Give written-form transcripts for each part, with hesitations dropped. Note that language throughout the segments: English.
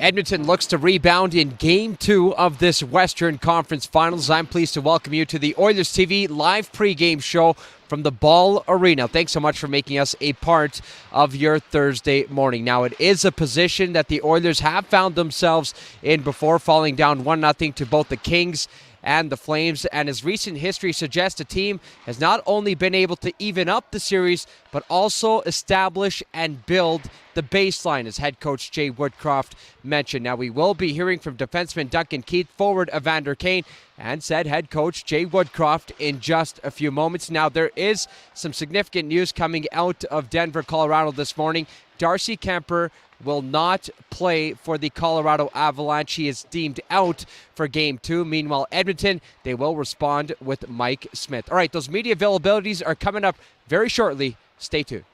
Edmonton looks to rebound in Game 2 of this Western Conference Finals. I'm pleased to welcome you to the Oilers TV live pregame show from the Ball Arena. Thanks so much for making us a part of your Thursday morning. Now, it is a position that the Oilers have found themselves in before, falling down 1-0 to both the Kings and the Flames, and as recent history suggests, the team has not only been able to even up the series, but also establish and build the baseline, as head coach Jay Woodcroft mentioned. Now, we will be hearing from defenseman Duncan Keith, forward Evander Kane, and said head coach Jay Woodcroft in just a few moments. Now, there is some significant news coming out of Denver, Colorado this morning. Darcy Kemper will not play for the Colorado Avalanche. He is deemed out for Game 2. Meanwhile, Edmonton, they will respond with Mike Smith. All right, those media availabilities are coming up very shortly. Stay tuned.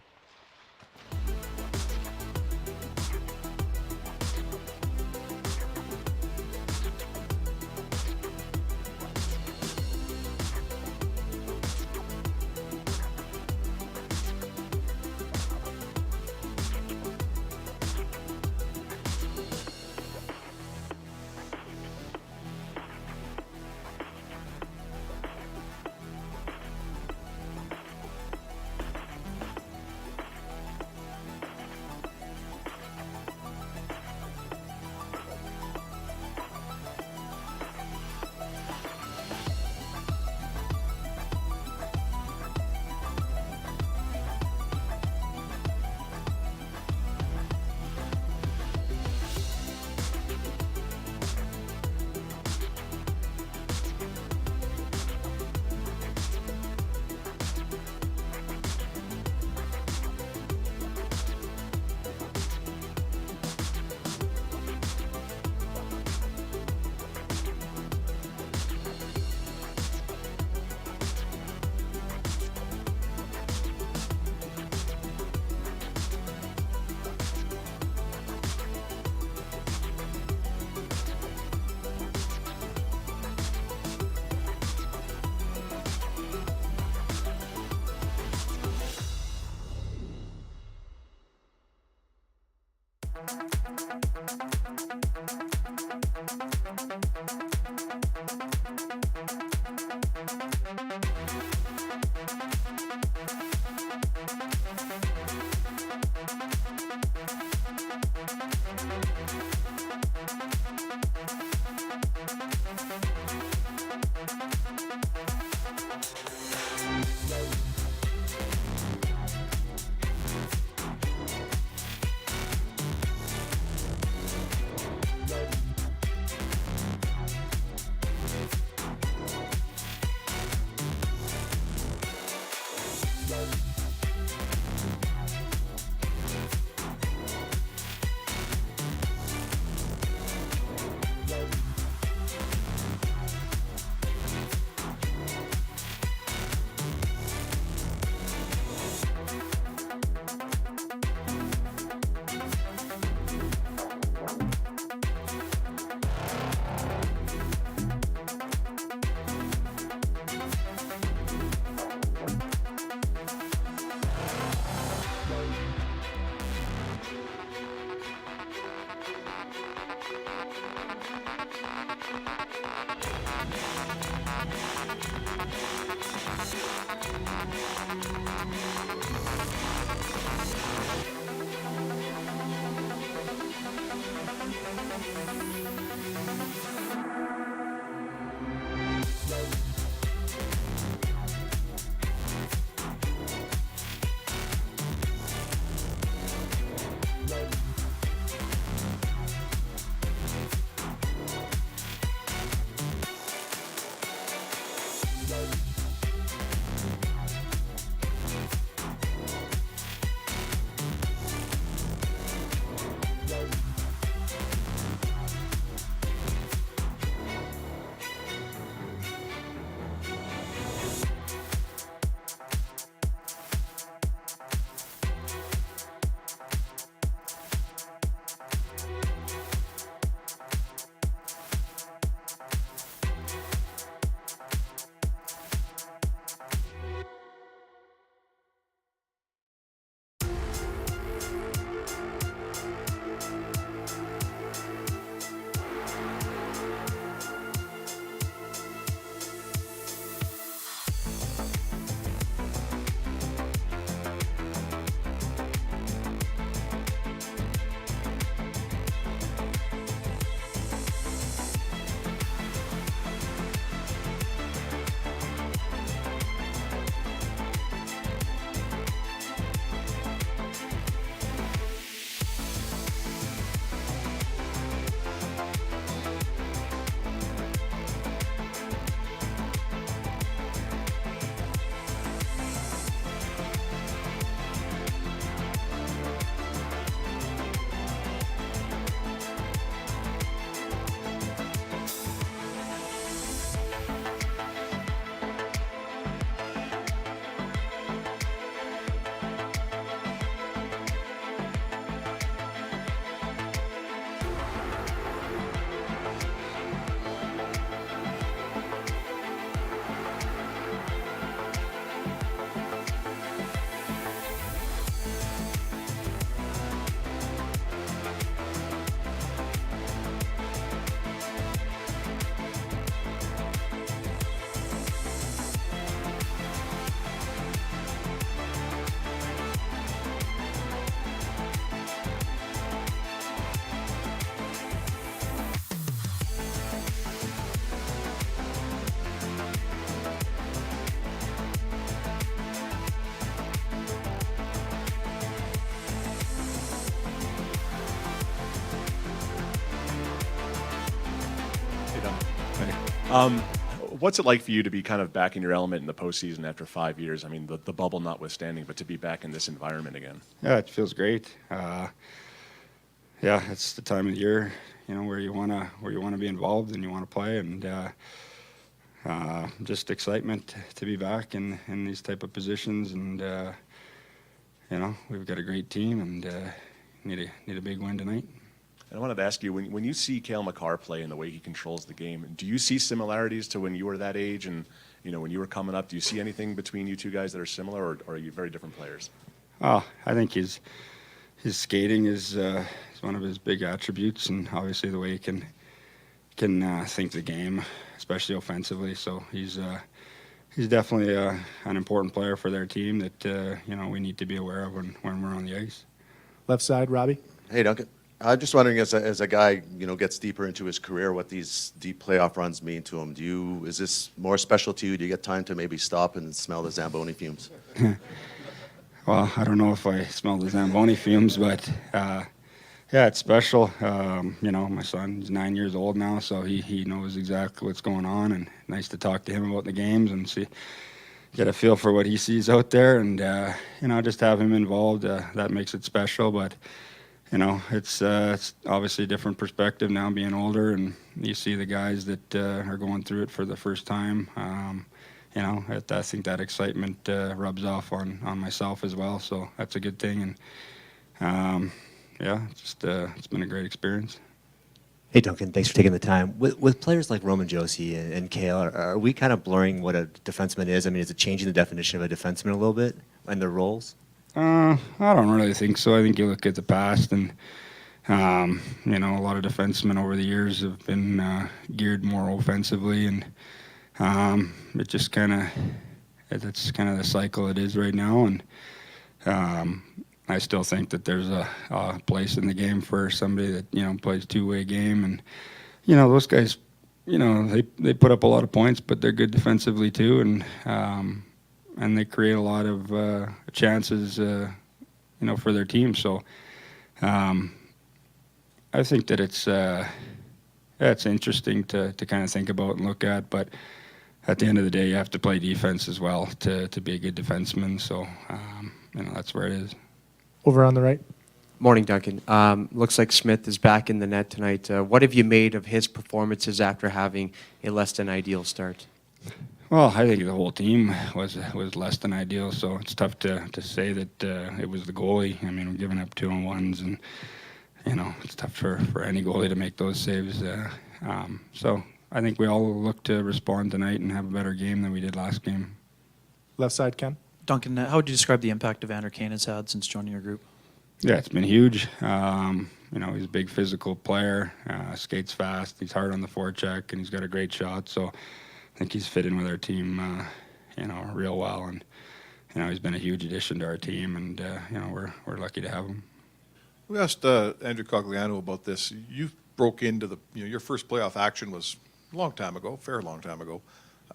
What's it like for you to be kind of back in your element in the postseason after 5 years? I mean, the bubble notwithstanding, but to be back in this environment again. Yeah, it feels great. Yeah, it's the time of the year, where you wanna be involved and you want to play, and just excitement to be back in these type of positions. And we've got a great team, and need a big win tonight. And I wanted to ask you, when you see Cale Makar play and the way he controls the game, do you see similarities to when you were that age and when you were coming up? Do you see anything between you two guys that are similar, or are you very different players? Oh, I think his skating is one of his big attributes, and obviously the way he can think the game, especially offensively. So he's definitely an important player for their team that we need to be aware of when we're on the ice. Left side, Robbie. Hey, Duncan. I'm just wondering, as a guy, gets deeper into his career, what these deep playoff runs mean to him. Is this more special to you? Do you get time to maybe stop and smell the Zamboni fumes? Well, I don't know if I smell the Zamboni fumes, but yeah, it's special. My son's 9 years old now, so he knows exactly what's going on, and nice to talk to him about the games and get a feel for what he sees out there, and just have him involved. That makes it special, but. It's obviously a different perspective now, being older, and you see the guys that are going through it for the first time. I think that excitement rubs off on myself as well, so that's a good thing. And it's been a great experience. Hey, Duncan, thanks for taking the time. With players like Roman Josi and Cale, are we kind of blurring what a defenseman is? I mean, is it changing the definition of a defenseman a little bit and their roles? I don't really think so. I think you look at the past, and a lot of defensemen over the years have been geared more offensively, and it just that's kind of the cycle it is right now. And I still think that there's a place in the game for somebody that plays two-way game, and those guys, they put up a lot of points, but they're good defensively too, and they create a lot of chances, for their team. So I think that it's interesting to kind of think about and look at. But at the end of the day, you have to play defense as well to be a good defenseman. So that's where it is. Over on the right. Morning, Duncan. Looks like Smith is back in the net tonight. What have you made of his performances after having a less than ideal start? Well, I think the whole team was less than ideal, so it's tough to say that it was the goalie. I mean, we're giving up 2-on-1s, and it's tough for any goalie to make those saves. So I think we all look to respond tonight and have a better game than we did last game. Left side, Ken. Duncan, how would you describe the impact Evander Kane has had since joining your group? Yeah, it's been huge. He's a big physical player, skates fast, he's hard on the forecheck, and he's got a great shot. So I think he's fit in with our team, real well, and he's been a huge addition to our team, and we're lucky to have him. We asked Andrew Cogliano about this. You broke into your first playoff action was a long time ago, fair long time ago.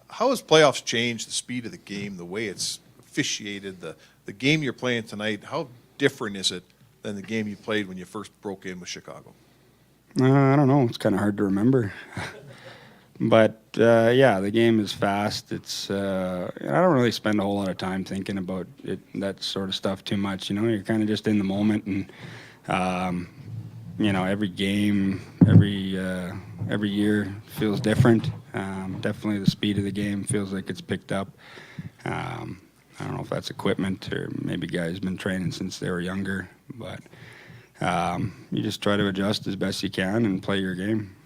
How has playoffs changed the speed of the game, the way it's officiated, the game you're playing tonight? How different is it than the game you played when you first broke in with Chicago? I don't know. It's kind of hard to remember. But, the game is fast. It's I don't really spend a whole lot of time thinking about that sort of stuff too much. You're kind of just in the moment, and, every game, every year feels different. Definitely the speed of the game feels like it's picked up. I don't know if that's equipment or maybe guys been training since they were younger. But you just try to adjust as best you can and play your game.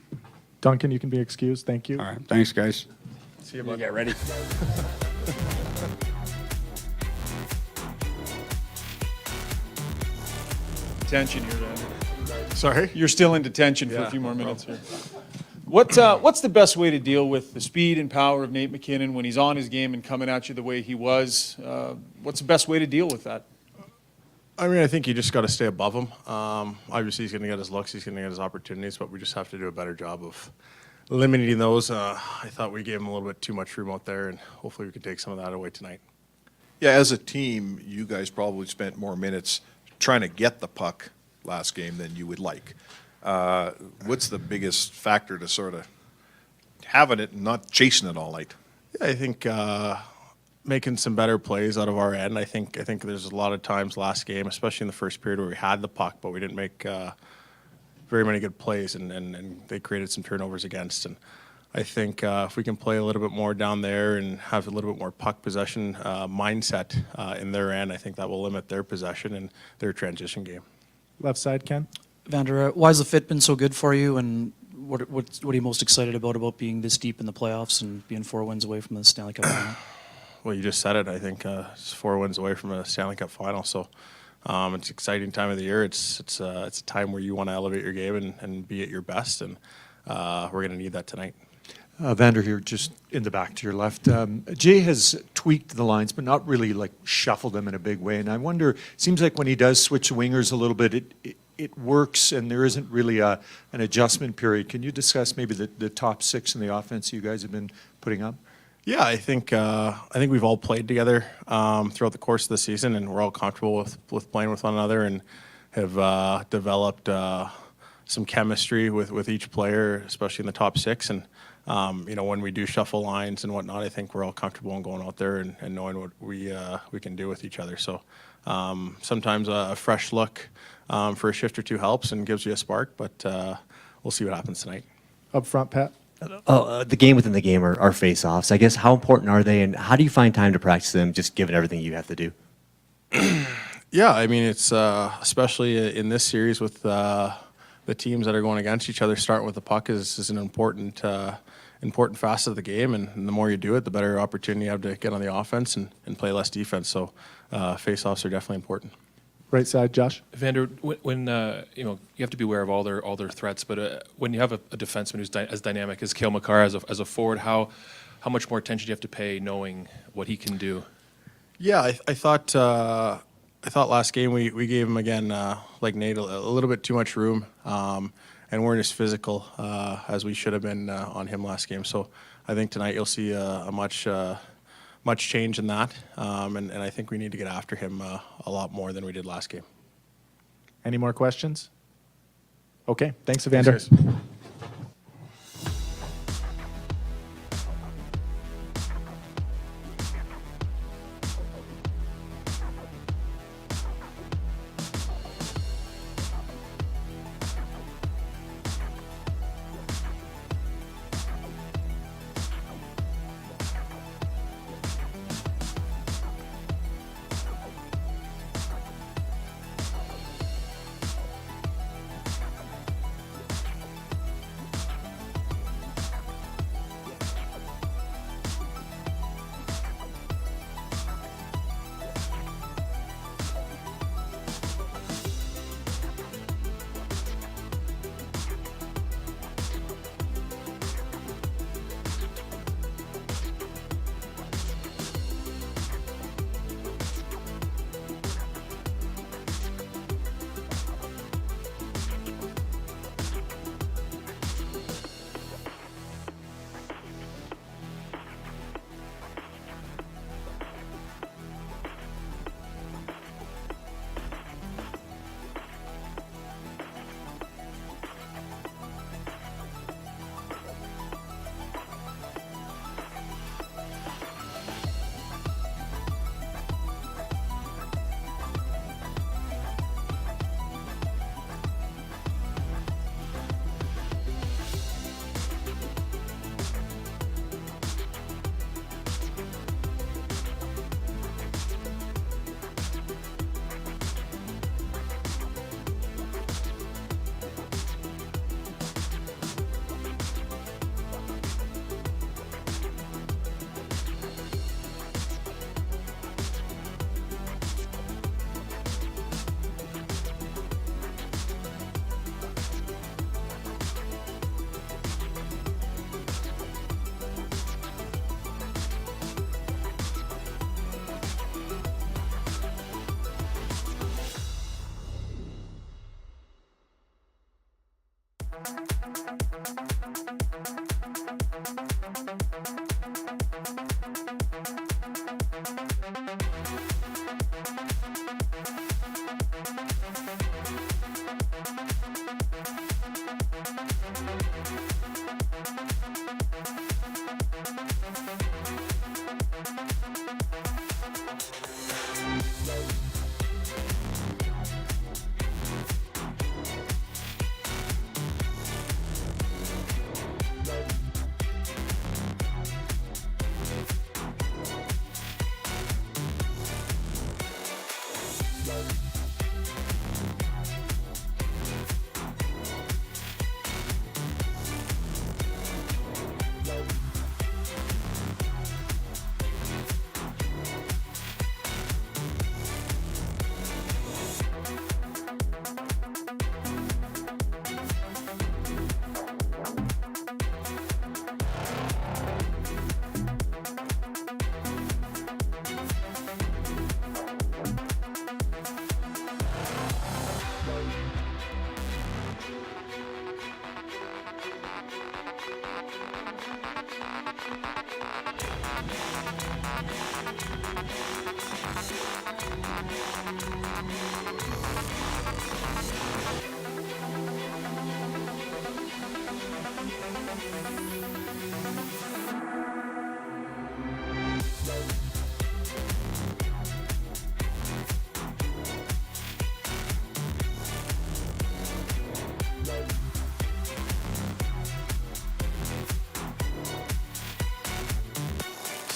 Duncan, you can be excused. Thank you. All right. Thanks, guys. See you, bud. Get ready. Detention here, Dan. Sorry? You're still in detention for a few more minutes here. What's the best way to deal with the speed and power of Nate McKinnon when he's on his game and coming at you the way he was? What's the best way to deal with that? I mean, I think you just got to stay above him. Obviously, he's going to get his looks, he's going to get his opportunities, but we just have to do a better job of limiting those. I thought we gave him a little bit too much room out there, and hopefully we can take some of that away tonight. Yeah, as a team, you guys probably spent more minutes trying to get the puck last game than you would like. What's the biggest factor to sort of having it and not chasing it all night? Yeah, I think making some better plays out of our end. I think there's a lot of times last game, especially in the first period, where we had the puck, but we didn't make very many good plays, and they created some turnovers against. And I think if we can play a little bit more down there and have a little bit more puck possession mindset in their end, I think that will limit their possession and their transition game. Left side, Ken. Vander, why has the fit been so good for you, and what are you most excited about being this deep in the playoffs and being 4 wins away from the Stanley Cup final? Well, you just said it. I think it's 4 wins away from a Stanley Cup final, so it's an exciting time of the year. It's a time where you want to elevate your game and be at your best, and we're going to need that tonight. Vander here, just in the back to your left. Jay has tweaked the lines, but not really like shuffled them in a big way. And I wonder, it seems like when he does switch the wingers a little bit, it works, and there isn't really an adjustment period. Can you discuss maybe the top 6 in the offense you guys have been putting up? Yeah, I think we've all played together throughout the course of the season, and we're all comfortable with playing with one another, and have developed some chemistry with each player, especially in the top 6. And when we do shuffle lines and whatnot, I think we're all comfortable in going out there and knowing what we can do with each other. So sometimes a fresh look for a shift or two helps and gives you a spark, but we'll see what happens tonight. Up front, Pat. The game within the game are face-offs. I guess, how important are they, and how do you find time to practice them, just given everything you have to do? Yeah, I mean, it's especially in this series with the teams that are going against each other, starting with the puck is an important facet of the game, and the more you do it, the better opportunity you have to get on the offense and play less defense. So face-offs are definitely important. Right side, Josh. Vander, when you have to be aware of all their threats, but when you have a defenseman who's as dynamic as Cale Makar as a forward, how much more attention do you have to pay knowing what he can do? Yeah, I thought last game we gave him again, like Nate, a little bit too much room, and weren't as physical as we should have been on him last game. So I think tonight you'll see a much change in that, and I think we need to get after him a lot more than we did last game. Any more questions? Okay, thanks, Evander. Thanks, guys.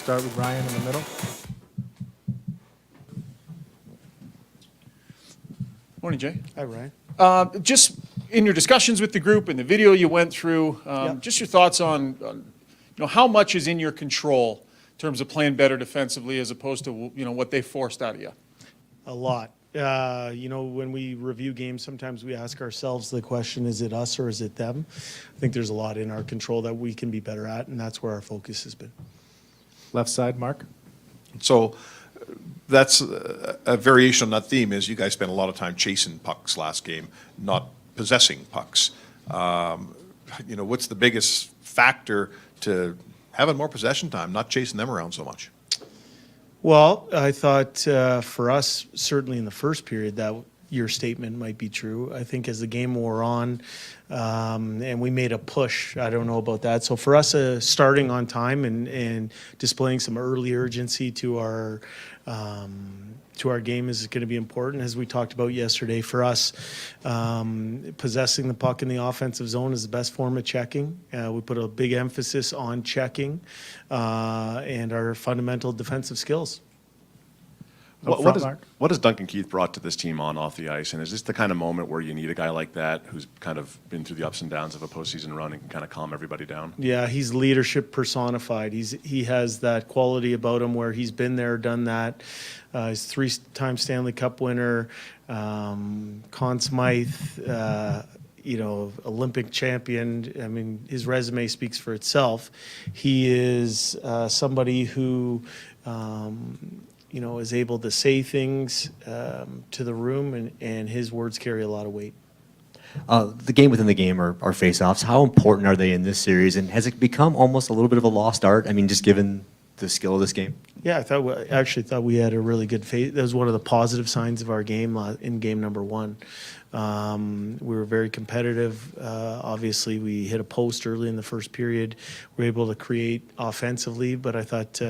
Start with Ryan in the middle. Morning, Jay. Hi, Ryan. Just in your discussions with the group and the video you went through, Yep. just your thoughts on how much is in your control in terms of playing better defensively as opposed to what they forced out of you. A lot. When we review games, sometimes we ask ourselves the question, is it us or is it them? I think there's a lot in our control that we can be better at, and that's where our focus has been. Left side, Mark. So that's a variation on that theme is you guys spent a lot of time chasing pucks last game, not possessing pucks. What's the biggest factor to having more possession time, not chasing them around so much? Well, I thought for us, certainly in the first period, that your statement might be true. I think as the game wore on, and we made a push, I don't know about that. So for us, starting on time and displaying some early urgency to our game is going to be important. As we talked about yesterday, for us, possessing the puck in the offensive zone is the best form of checking. We put a big emphasis on checking and our fundamental defensive skills. What has Duncan Keith brought to this team on off the ice? And is this the kind of moment where you need a guy like that who's kind of been through the ups and downs of a postseason run and can kind of calm everybody down? Yeah, he's leadership personified. He has that quality about him where he's been there, done that. He's three-time Stanley Cup winner, Conn Smythe, Olympic champion. I mean, his resume speaks for itself. He is somebody who is able to say things to the room, and his words carry a lot of weight. The game within the game are face-offs. How important are they in this series, and has it become almost a little bit of a lost art? I mean, just given the skill of this game? Yeah, I actually thought we had a really good face. That was one of the positive signs of our game in game number one. We were very competitive. Obviously, we hit a post early in the first period. We were able to create offensively, but I thought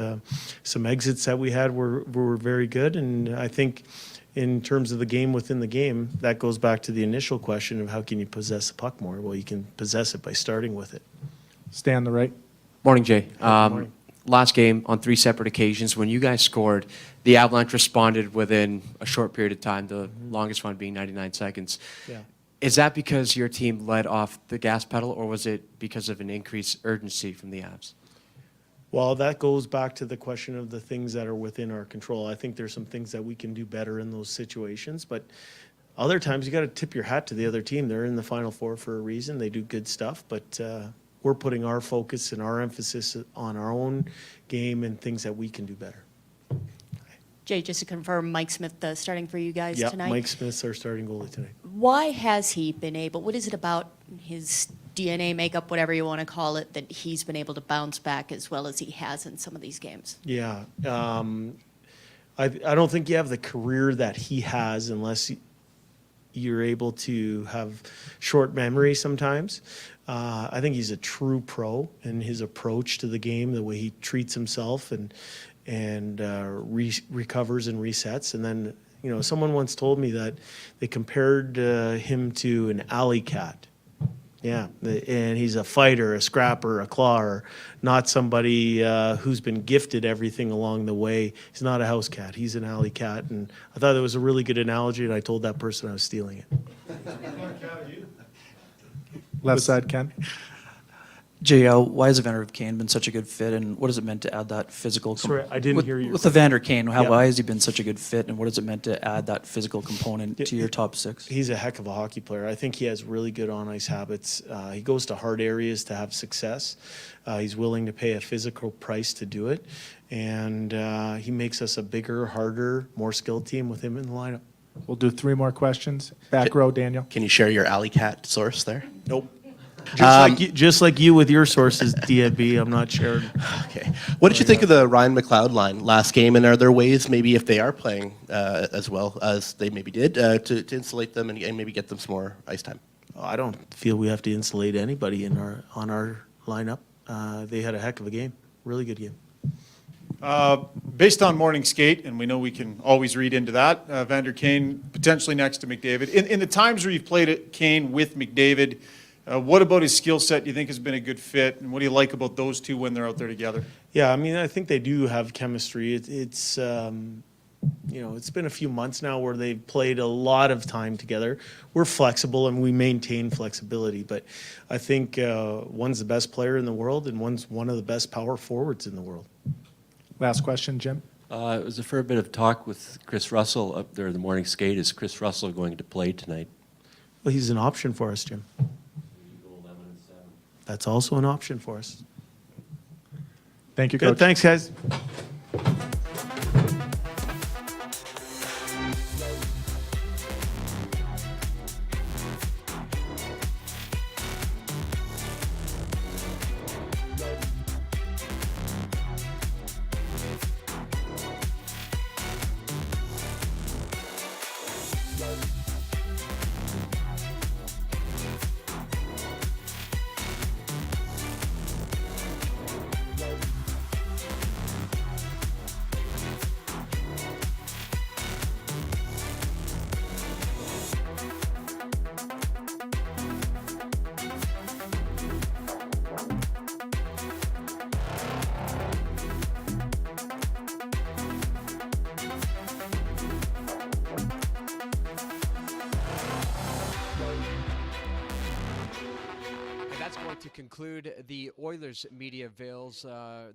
some exits that we had were very good. And I think in terms of the game within the game, that goes back to the initial question of how can you possess the puck more? Well, you can possess it by starting with it. Stay on the right. Morning, Jay. Morning. Last game, on 3 separate occasions, when you guys scored, the Avalanche responded within a short period of time, the longest one being 99 seconds. Yeah. Is that because your team led off the gas pedal, or was it because of an increased urgency from the Avs? Well, that goes back to the question of the things that are within our control. I think there's some things that we can do better in those situations, but other times you got to tip your hat to the other team. They're in the Final Four for a reason. They do good stuff, but we're putting our focus and our emphasis on our own game and things that we can do better. Jay, just to confirm, Mike Smith starting for you guys Yeah, tonight? Mike Smith's our starting goalie tonight. Why has he been able, what is it about his DNA makeup, whatever you want to call it, that he's been able to bounce back as well as he has in some of these games? Yeah. I don't think you have the career that he has unless you're able to have short memory sometimes. I think he's a true pro in his approach to the game, the way he treats himself and recovers and resets. And then, someone once told me that they compared him to an alley cat. Yeah, and he's a fighter, a scrapper, a clawer, not somebody who's been gifted everything along the way. He's not a house cat. He's an alley cat, and I thought that was a really good analogy, and I told that person I was stealing it. Left side, Ken. Jay, why has Evander Kane been such a good fit, and what has it meant to add that physical? Sorry, I didn't hear you. With Evander Kane, Yeah. why has he been such a good fit, and what has it meant to add that physical component to your top six? He's a heck of a hockey player. I think he has really good on-ice habits. He goes to hard areas to have success. He's willing to pay a physical price to do it, and he makes us a bigger, harder, more skilled team with him in the lineup. We'll do 3 more questions. Back row, Daniel. Can you share your alley cat source there? Nope. Just like you with your sources, DNB, I'm not sharing. Okay. What did you think of the Ryan McLeod line last game? And are there ways, maybe if they are playing as well as they maybe did, to insulate them and maybe get them some more ice time? I don't feel we have to insulate anybody on our lineup. They had a heck of a game, really good game. Based on morning skate, and we know we can always read into that, Evander Kane potentially next to McDavid. In the times where you've played Kane with McDavid, what about his skill set do you think has been a good fit, and what do you like about those two when they're out there together? Yeah, I mean, I think they do have chemistry. It's it's been a few months now where they've played a lot of time together. We're flexible and we maintain flexibility, but I think one's the best player in the world and one's one of the best power forwards in the world. Last question, Jim. It was a fair bit of talk with Chris Russell up there in the morning skate. Is Chris Russell going to play tonight? Well, he's an option for us, Jim. That's also an option for us. Thank you, Good, Coach. thanks, guys. That's going to conclude the Oilers media avails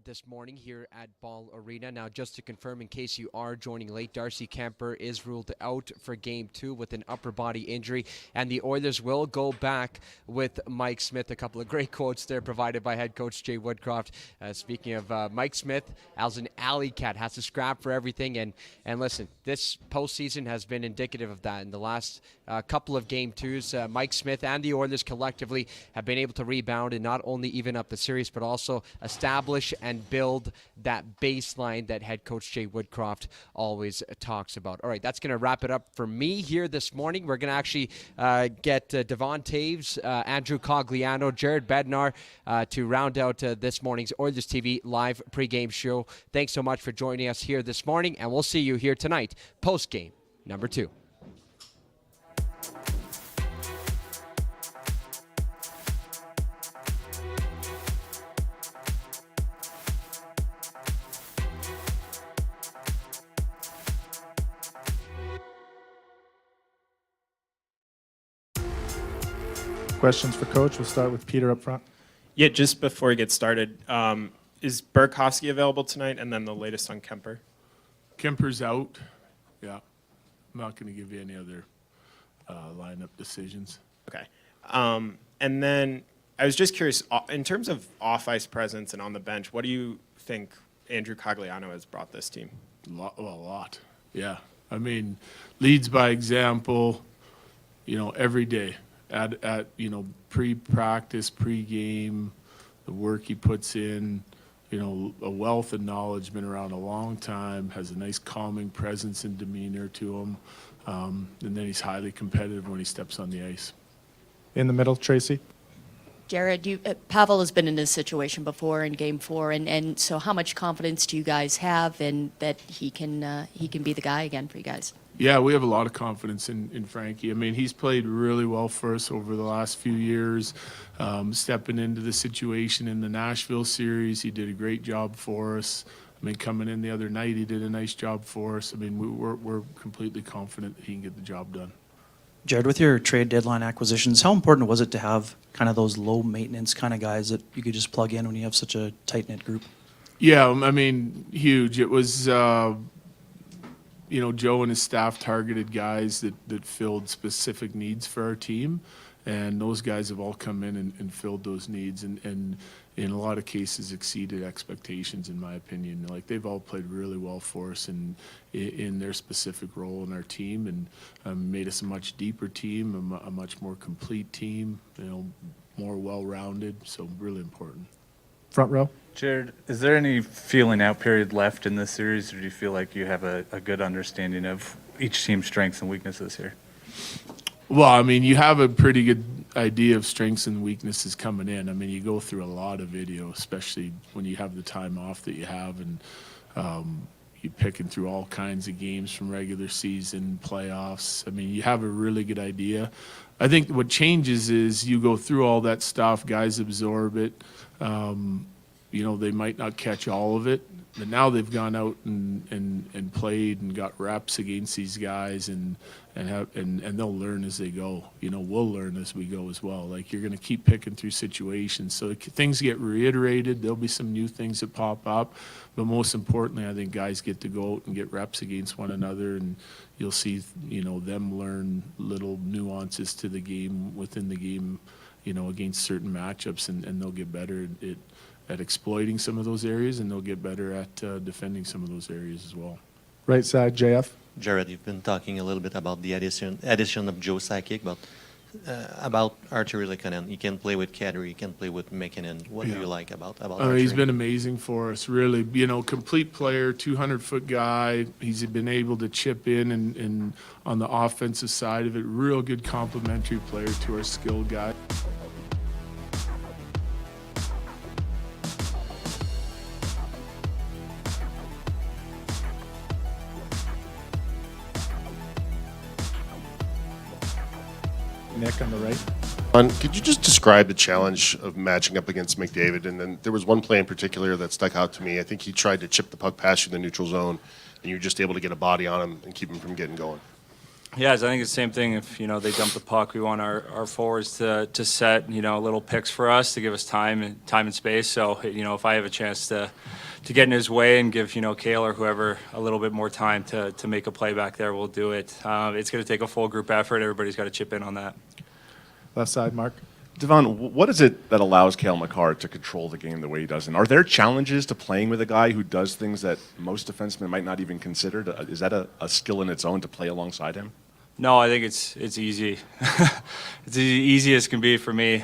this morning here at Ball Arena. Now, just to confirm, in case you are joining late, Darcy Kemper is ruled out for Game 2 with an upper body injury, and the Oilers will go back with Mike Smith. A couple of great quotes there provided by head coach Jay Woodcroft. Speaking of Mike Smith, as an alley cat, has to scrap for everything. And listen, this postseason has been indicative of that. In the last couple of Game 2s, Mike Smith and the Oilers collectively have been able to rebound and not only even up the series, but also establish and build that baseline that head coach Jay Woodcroft always talks about. All right, that's going to wrap it up for me here this morning. We're going to actually get Devon Taves, Andrew Cogliano, Jared Bednar to round out this morning's Oilers TV live pregame show. Thanks so much for joining us here this morning, and we'll see you here tonight, postgame number 2. Questions for Coach. We'll start with Peter up front. Yeah, just before we get started, is Burakovsky available tonight? And then the latest on Kemper. Kemper's out. Yeah. I'm not going to give you any other lineup decisions. Okay. And then I was just curious, in terms of off-ice presence and on the bench, what do you think Andrew Cogliano has brought this team? A lot. Yeah. I mean, leads by example, every day. At pre-practice, pre-game, the work he puts in, a wealth of knowledge, been around a long time, has a nice calming presence and demeanor to him, and then he's highly competitive when he steps on the ice. In the middle, Tracy. Jared, Pavel has been in this situation before in Game 4, and so how much confidence do you guys have in that he can be the guy again for you guys? Yeah, we have a lot of confidence in Frankie. I mean, he's played really well for us over the last few years. Stepping into the situation in the Nashville series, he did a great job for us. I mean, coming in the other night, he did a nice job for us. I mean, we're completely confident that he can get the job done. Jared, with your trade deadline acquisitions, how important was it to have kind of those low maintenance kind of guys that you could just plug in when you have such a tight knit group? Yeah, I mean, huge. It was, Joe and his staff targeted guys that filled specific needs for our team, and those guys have all come in and filled those needs, and in a lot of cases exceeded expectations, in my opinion. Like, they've all played really well for us in their specific role in our team, and made us a much deeper team, a much more complete team, more well-rounded, so really important. Front row. Jared, is there any feeling out period left in this series, or do you feel like you have a good understanding of each team's strengths and weaknesses here? Well, I mean, you have a pretty good idea of strengths and weaknesses coming in. I mean, you go through a lot of video, especially when you have the time off that you have, and you're picking through all kinds of games from regular season, playoffs. I mean, you have a really good idea. I think what changes is you go through all that stuff, guys absorb it. They might not catch all of it, but now they've gone out and played and got reps against these guys, and they'll learn as they go. We'll learn as we go as well. Like, you're going to keep picking through situations, so things get reiterated. There'll be some new things that pop up, but most importantly, I think guys get to go out and get reps against one another, and you'll see them learn little nuances to the game within the game, against certain matchups, and they'll get better at exploiting some of those areas, and they'll get better at defending some of those areas as well. Right side, JF. Jared, you've been talking a little bit about the addition of Joe Sakic, but about Arturi Lehkonen. He can play with Kadri, he can play with McKinnon. What do you like about Arturi? He's been amazing for us, really. Complete player, 200-foot guy. He's been able to chip in and on the offensive side of it, real good complementary player to our skilled guy. Nick on the right. Could you just describe the challenge of matching up against McDavid? And then there was one play in particular that stuck out to me. I think he tried to chip the puck past you in the neutral zone, and you were just able to get a body on him and keep him from getting going. Yeah, I think it's the same thing. If they dump the puck, we want our forwards to set little picks for us to give us time and space. So if I have a chance to get in his way and give Cale or whoever a little bit more time to make a play back there, we'll do it. It's going to take a full group effort. Everybody's got to chip in on that. Left side, Mark. Devon, what is it that allows Cale Makar to control the game the way he does? And are there challenges to playing with a guy who does things that most defensemen might not even consider? Is that a skill in its own to play alongside him? No, I think it's easy. It's easy as can be for me.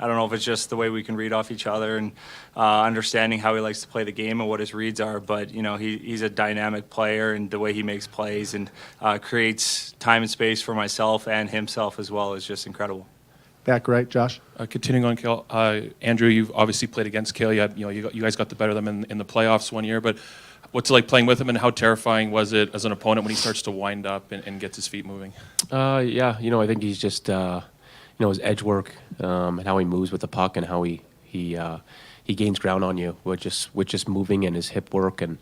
I don't know if it's just the way we can read off each other and understanding how he likes to play the game and what his reads are. But he's a dynamic player, and the way he makes plays and creates time and space for myself and himself as well is just incredible. Back right, Josh. Continuing on, Cale, Andrew, you've obviously played against Cale. You guys got the better of them in the playoffs one year, but what's it like playing with him, and how terrifying was it as an opponent when he starts to wind up and gets his feet moving? Yeah, I think he's just, his edge work and how he moves with the puck and how he gains ground on you with just moving and his hip work. And,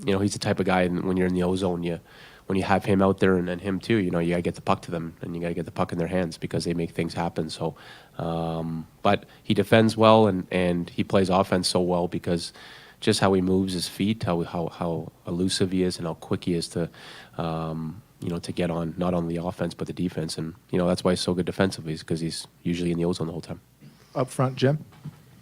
he's the type of guy when you're in the O-zone, when you have him out there and him too, you got to get the puck to them and you got to get the puck in their hands because they make things happen. So, but he defends well and he plays offense so well because just how he moves his feet, how elusive he is and how quick he is to get on, not on the offense, but the defense. And, that's why he's so good defensively, is because he's usually in the O-zone the whole time. Up front, Jim.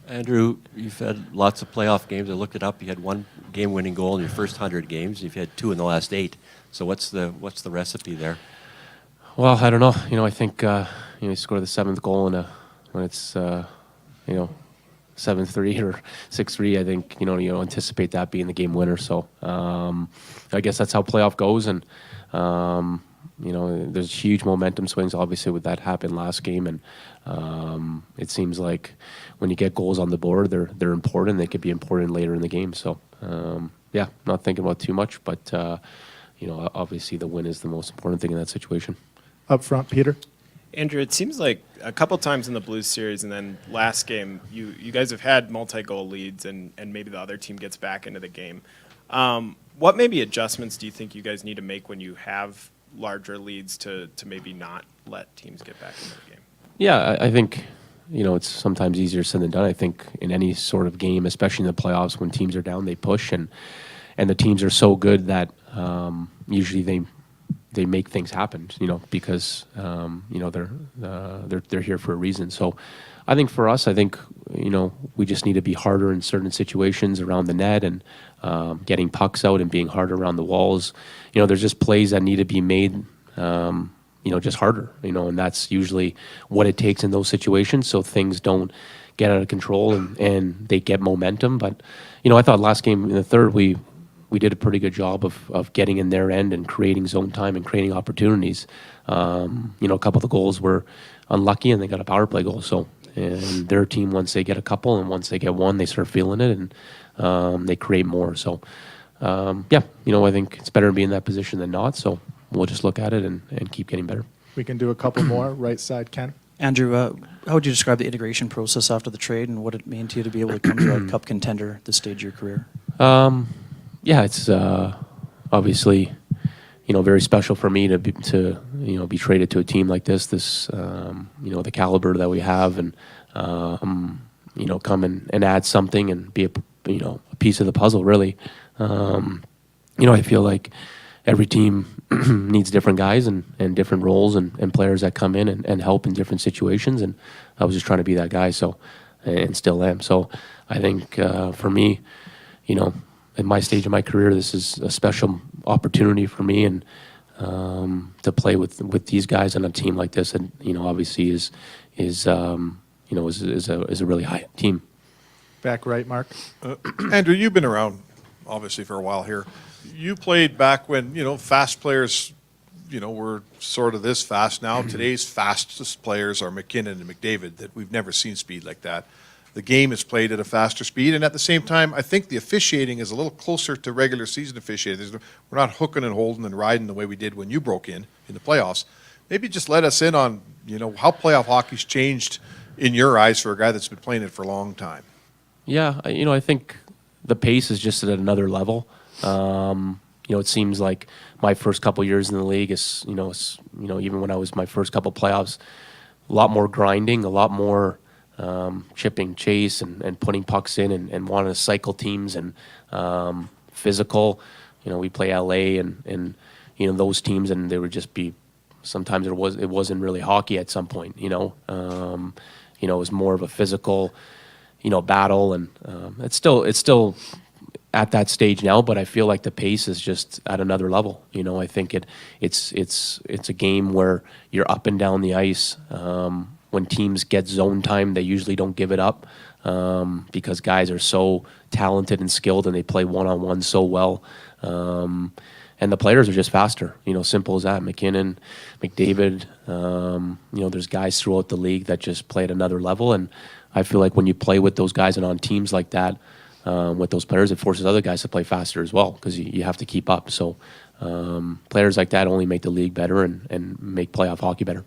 Andrew, you've had lots of playoff games. I looked it up. You had one game-winning goal in your first 100 games. You've had 2 in the last 8. So what's the recipe there? Well, I don't know. I think you score the 7th goal when it's 7-3 or 6-3. I think you anticipate that being the game winner. So I guess that's how playoff goes. And there's huge momentum swings, obviously, with that happened last game. And it seems like when you get goals on the board, they're important. They could be important later in the game. So, yeah, not thinking about too much. But, obviously the win is the most important thing in that situation. Up front, Peter. Andrew, it seems like a couple times in the Blues series and then last game, you guys have had multi-goal leads and maybe the other team gets back into the game. What maybe adjustments do you think you guys need to make when you have larger leads to maybe not let teams get back into the game? Yeah, I think, it's sometimes easier said than done. I think in any sort of game, especially in the playoffs, when teams are down, they push, and the teams are so good that usually they make things happen, because they're here for a reason. So I think for us, we just need to be harder in certain situations around the net and getting pucks out and being harder around the walls. There's just plays that need to be made, just harder, and that's usually what it takes in those situations so things don't get out of control and they get momentum. But, I thought last game in the third, we did a pretty good job of getting in their end and creating zone time and creating opportunities. A couple of the goals were unlucky and they got a power play goal. So, and their team, once they get a couple and once they get one, they start feeling it and they create more. So, I think it's better to be in that position than not. So we'll just look at it and keep getting better. We can do a couple more. Right side, Ken. Andrew, how would you describe the integration process after the trade and what it meant to you to be able to come to a cup contender at this stage of your career? Yeah, it's obviously, very special for me to be traded to a team like this. The caliber that we have, and come and add something and be a piece of the puzzle. Really, I feel like every team needs different guys and different roles and players that come in and help in different situations. And I was just trying to be that guy. So, and still am. So, I think for me, at my stage of my career, this is a special opportunity for me, and to play with these guys on a team like this, and obviously is a really high team. Back right, Mark. Andrew, you've been around obviously for a while here. You played back when fast players, were sort of this fast. Now today's fastest players are McKinnon and McDavid. That we've never seen speed like that. The game is played at a faster speed, and at the same time, I think the officiating is a little closer to regular season officiating. We're not hooking and holding and riding the way we did when you broke in the playoffs. Maybe just let us in on, how playoff hockey's changed in your eyes for a guy that's been playing it for a long time. Yeah, I think the pace is just at another level. It seems like my first couple years in the league is, even when I was my first couple playoffs, a lot more grinding, a lot more chipping chase and putting pucks in and wanting to cycle teams and physical. We play LA and those teams, and they would just be, sometimes it wasn't really hockey at some point. It was more of a physical battle, and it's still at that stage now, but I feel like the pace is just at another level. I think it's a game where you're up and down the ice. When teams get zone time, they usually don't give it up because guys are so talented and skilled and they play one-on-one so well. And the players are just faster, simple as that. McKinnon, McDavid, there's guys throughout the league that just play at another level. And I feel like when you play with those guys and on teams like that, with those players, it forces other guys to play faster as well because you have to keep up. So players like that only make the league better and make playoff hockey better.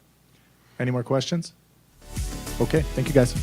Any more questions? Okay, thank you guys.